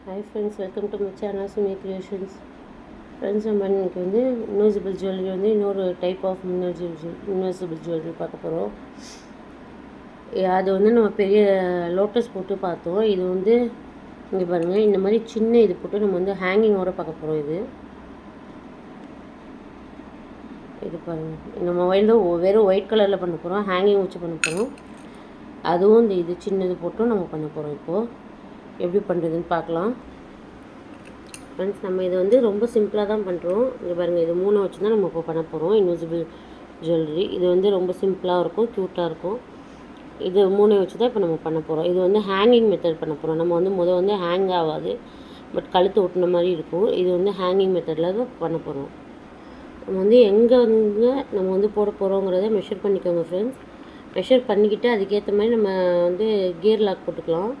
Hi friends, welcome to my channel Sumi Creations. Friends, நம்ம இன்னைக்கு வந்து இன்வெசிபிள் ஜுவல்லரி வந்து இன்னொரு டைப் ஆஃப் இன்வெசிபிள் ஜுவல்லரி பார்க்க போகிறோம். அது வந்து நம்ம பெரிய லோட்டஸ் போட்டு பார்த்தோம். இது வந்து இங்கே பாருங்கள், இந்த மாதிரி சின்ன இது போட்டு நம்ம வந்து ஹேங்கிங்கோடு பார்க்க போகிறோம். இது பாருங்கள், நம்ம வந்து வெறும் ஒயிட் கலரில் பண்ண போகிறோம், ஹேங்கிங் வச்சு பண்ண போகிறோம். அதுவும் இது சின்னது போட்டும் நம்ம பண்ண போகிறோம். இப்போது எப்படி பண்ணுறதுன்னு பார்க்கலாம். ஃப்ரெண்ட்ஸ், நம்ம இது வந்து ரொம்ப சிம்பிளாக தான் பண்ணுறோம். இங்கே பாருங்கள், இது 3 வச்சு தான் நம்ம இப்போ பண்ண போகிறோம் இன்வெசிபிள் ஜுவல்லரி. இது வந்து ரொம்ப சிம்பிளாக இருக்கும், க்யூட்டாக இருக்கும். இது 3 வச்சு தான் இப்போ நம்ம பண்ண போகிறோம். இது வந்து ஹேங்கிங் மெத்தட் பண்ண போகிறோம். நம்ம வந்து வந்து ஹேங் ஆகாது, பட் கழுத்து ஒட்டின மாதிரி இருக்கும். இது வந்து ஹேங்கிங் மெத்தடில் தான் பண்ண போகிறோம். நம்ம வந்து எங்கே வந்து நம்ம வந்து போட போகிறோங்கிறத மெஷர் பண்ணிக்கோங்க ஃப்ரெண்ட்ஸ். மெஷர் பண்ணிக்கிட்டு அதுக்கேற்ற மாதிரி நம்ம வந்து கியர் லாக் போட்டுக்கலாம்.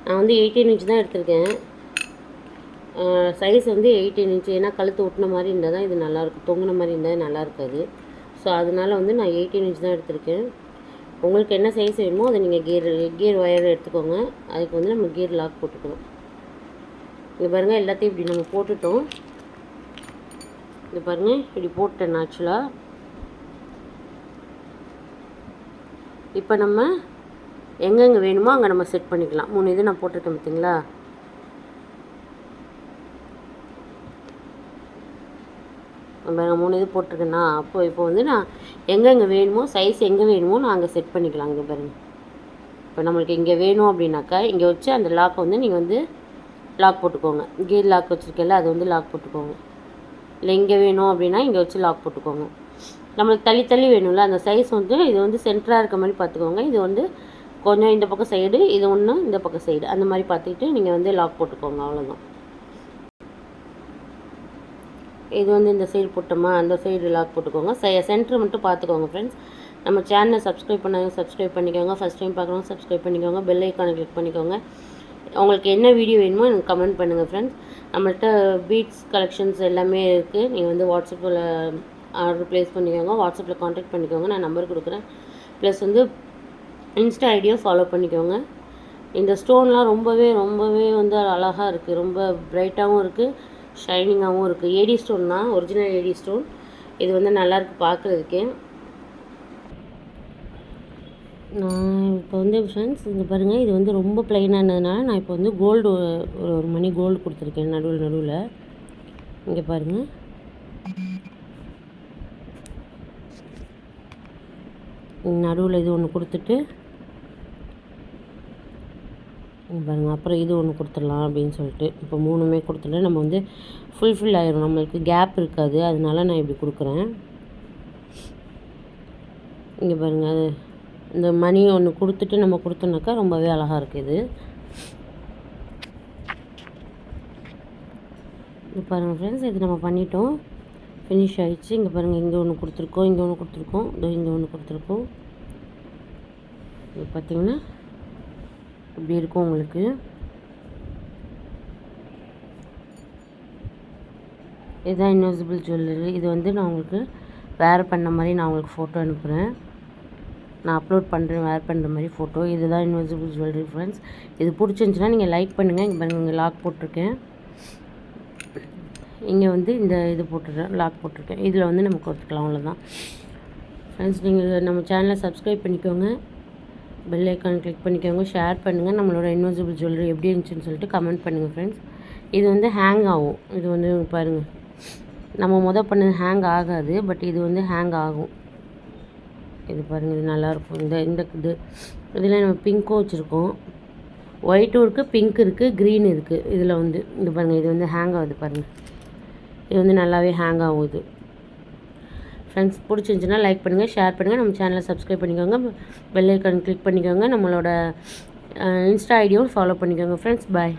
நான் வந்து 18 இன்ச் தான் எடுத்திருக்கேன். சைஸ் வந்து 18 இன்ச். ஏன்னா கழுத்து ஒட்டின மாதிரி இருந்தால் தான் இது நல்லாயிருக்கும், தொங்குன மாதிரி இருந்தால் நல்லா இருக்காது. ஸோ அதனால் வந்து நான் 18 இன்ச் தான் எடுத்திருக்கேன். உங்களுக்கு என்ன சைஸ் வேணுமோ அதை நீங்கள் கியர் ஒயர் எடுத்துக்கோங்க. அதுக்கு வந்து நம்ம கியர் லாக் போட்டுக்கணும். இங்கே பாருங்கள், எல்லாத்தையும் இப்படி நம்ம போட்டுட்டோம். இது பாருங்கள், இப்படி போட்டேன் ஆக்சுவலாக. இப்போ நம்ம எங்கெங்கே வேணுமோ அங்கே நம்ம செட் பண்ணிக்கலாம். 3 இது நான் போட்டிருக்கேன் பார்த்தீங்களா. நம்ம 3 இது போட்டிருக்கேன்னா இப்போ வந்து நான் எங்கெங்கே வேணுமோ சைஸ் எங்கே வேணுமோ நான் அங்கே செட் பண்ணிக்கலாம். இங்கே பாருங்கள், இப்போ நம்மளுக்கு இங்கே வேணும் அப்படின்னாக்கா இங்கே வச்சு அந்த லாக்கை வந்து நீங்கள் வந்து லாக் போட்டுக்கோங்க. கியர் லாக் வச்சுருக்கேன்ல, அது வந்து லாக் போட்டுக்கோங்க. இல்லை இங்கே வேணும் அப்படின்னா இங்கே வச்சு லாக் போட்டுக்கோங்க. நம்மளுக்கு தள்ளி தள்ளி வேணும்ல, அந்த சைஸ் வந்து இது வந்து சென்டராக இருக்க மாதிரி பார்த்துக்கோங்க. இது வந்து கொஞ்சம் இந்த பக்கம் சைடு, இது ஒன்று இந்த பக்கம் சைடு, அந்த மாதிரி பார்த்துக்கிட்டு நீங்கள் வந்து லாக் போட்டுக்கோங்க. அவ்வளோதான். இது வந்து இந்த சைடு போட்டோமா, அந்த சைடு லாக் போட்டுக்கோங்க. சென்டர் மட்டும் பார்த்துக்கோங்க ஃப்ரெண்ட்ஸ். நம்ம சேனலை சப்ஸ்கிரைப் பண்ணாங்க, சப்ஸ்கிரைப் பண்ணிக்கோங்க. ஃபஸ்ட் டைம் பார்க்குறோம், சப்ஸ்கிரைப் பண்ணிக்கோங்க. பெல் ஐக்கானை கிளிக் பண்ணிக்கோங்க. உங்களுக்கு என்ன வீடியோ வேணுமோ எனக்கு கமெண்ட் பண்ணுங்கள் ஃப்ரெண்ட்ஸ். நம்மள்கிட்ட பீட்ஸ் கலெக்ஷன்ஸ் எல்லாமே இருக்குது. நீங்கள் வந்து வாட்ஸ்அப்பில் ஆர்டர் ப்ளேஸ் பண்ணிக்கோங்க. வாட்ஸ்அப்பில் காண்டாக்ட் பண்ணிக்கோங்க, நான் நம்பர் கொடுக்குறேன். ப்ளஸ் வந்து இன்ஸ்டா ஐடியும் ஃபாலோ பண்ணிக்கோங்க. இந்த ஸ்டோன்லாம் ரொம்பவே வந்து அழகாக இருக்குது. ரொம்ப பிரைட்டாகவும் இருக்குது, ஷைனிங்காகவும் இருக்குது. ஏடி ஸ்டோன் தான், ஒரிஜினல் ஏடி ஸ்டோன். இது வந்து நல்லாயிருக்கு பார்க்குறதுக்கே. நான் இப்போ வந்து ஃப்ரெண்ட்ஸ் இங்கே பாருங்கள், இது வந்து ரொம்ப ப்ளைனானதுனால நான் இப்போ வந்து கோல்டு ஒரு மணி கோல்டு கொடுத்துருக்கேன் நடுவில். இங்கே பாருங்கள், நடுவில் இது ஒன்று கொடுத்துட்டு பாருங்கள், அப்புறம் இது ஒன்று கொடுத்துடலாம் அப்படின்னு சொல்லிட்டு இப்போ 3மே கொடுத்துட்டு நம்ம வந்து ஃபுல்ஃபில் ஆயிரும், நம்மளுக்கு கேப் இருக்காது. அதனால நான் இப்படி கொடுக்குறேன். இங்கே பாருங்கள், அது இந்த மணி ஒன்று கொடுத்துட்டு நம்ம கொடுத்தோன்னாக்கா ரொம்பவே அழகாக இருக்குது. இது பாருங்கள் ஃப்ரெண்ட்ஸ், இது நம்ம பண்ணிட்டோம், ஃபினிஷ் ஆகிடுச்சு. இங்கே பாருங்கள், இங்கே ஒன்று கொடுத்துருக்கோம், இங்கே ஒன்று கொடுத்துருக்கோம், இங்கே ஒன்று கொடுத்துருக்கோம். இது பார்த்திங்கன்னா இப்படி இருக்கும் உங்களுக்கு. இதுதான் இன்வெசிபிள் ஜுவல்லரி. இது வந்து நான் உங்களுக்கு வேர் பண்ண மாதிரி நான் உங்களுக்கு ஃபோட்டோ அனுப்புகிறேன். நான் அப்லோட் பண்ணுறேன் வேர் பண்ணுற மாதிரி ஃபோட்டோ. இதுதான் இன்வெசிபிள் ஜுவல்லரி ஃப்ரெண்ட்ஸ். இது பிடிச்சிருந்துச்சின்னா நீங்கள் லைக் பண்ணுங்கள். இங்கே பாருங்கள், இங்கே லாக் போட்டிருக்கேன். இங்கே வந்து இந்த இது போட்டுருக்கேன், லாக் போட்டிருக்கேன். இதில் வந்து நம்ம கொடுத்துக்கலாம். அவ்வளோதான் ஃப்ரெண்ட்ஸ். நீங்கள் நம்ம சேனலை சப்ஸ்கிரைப் பண்ணிக்கோங்க, பெல் ஐக்கான் கிளிக் பண்ணிக்கோங்க, ஷேர் பண்ணுங்கள். நம்மளோட இன்வெசிபிள் ஜுவல்லரி எப்படி இருந்துச்சுன்னு சொல்லிட்டு கமெண்ட் பண்ணுங்கள் ஃப்ரெண்ட்ஸ். இது வந்து ஹேங் ஆகும். இது வந்து பாருங்கள், நம்ம பண்ணது ஹேங் ஆகாது, பட் இது வந்து ஹேங் ஆகும். இது பாருங்கள், இது நல்லாயிருக்கும். இதில் நம்ம பிங்க்கும் வச்சுருக்கோம், ஒயிட்டும் இருக்குது, பிங்க் இருக்குது, க்ரீன் இருக்குது. இதில் வந்து இது பாருங்கள், இது வந்து ஹேங் ஆகுது பாருங்கள். இது வந்து நல்லாவே ஹேங் ஆகும். இது ஃப்ரெண்ட்ஸ் பிடிச்சிருந்துச்சின்னா லைக் பண்ணுங்கள், ஷேர் பண்ணுங்கள். நம்ம சேனலை சப்ஸ்கிரைப் பண்ணிக்கோங்க, பெல் ஐக்கான் கிளிக் பண்ணிக்கோங்க. நம்மளோட இன்ஸ்டா ஐடியும் ஃபாலோ பண்ணிக்கோங்க ஃப்ரெண்ட்ஸ். பாய்.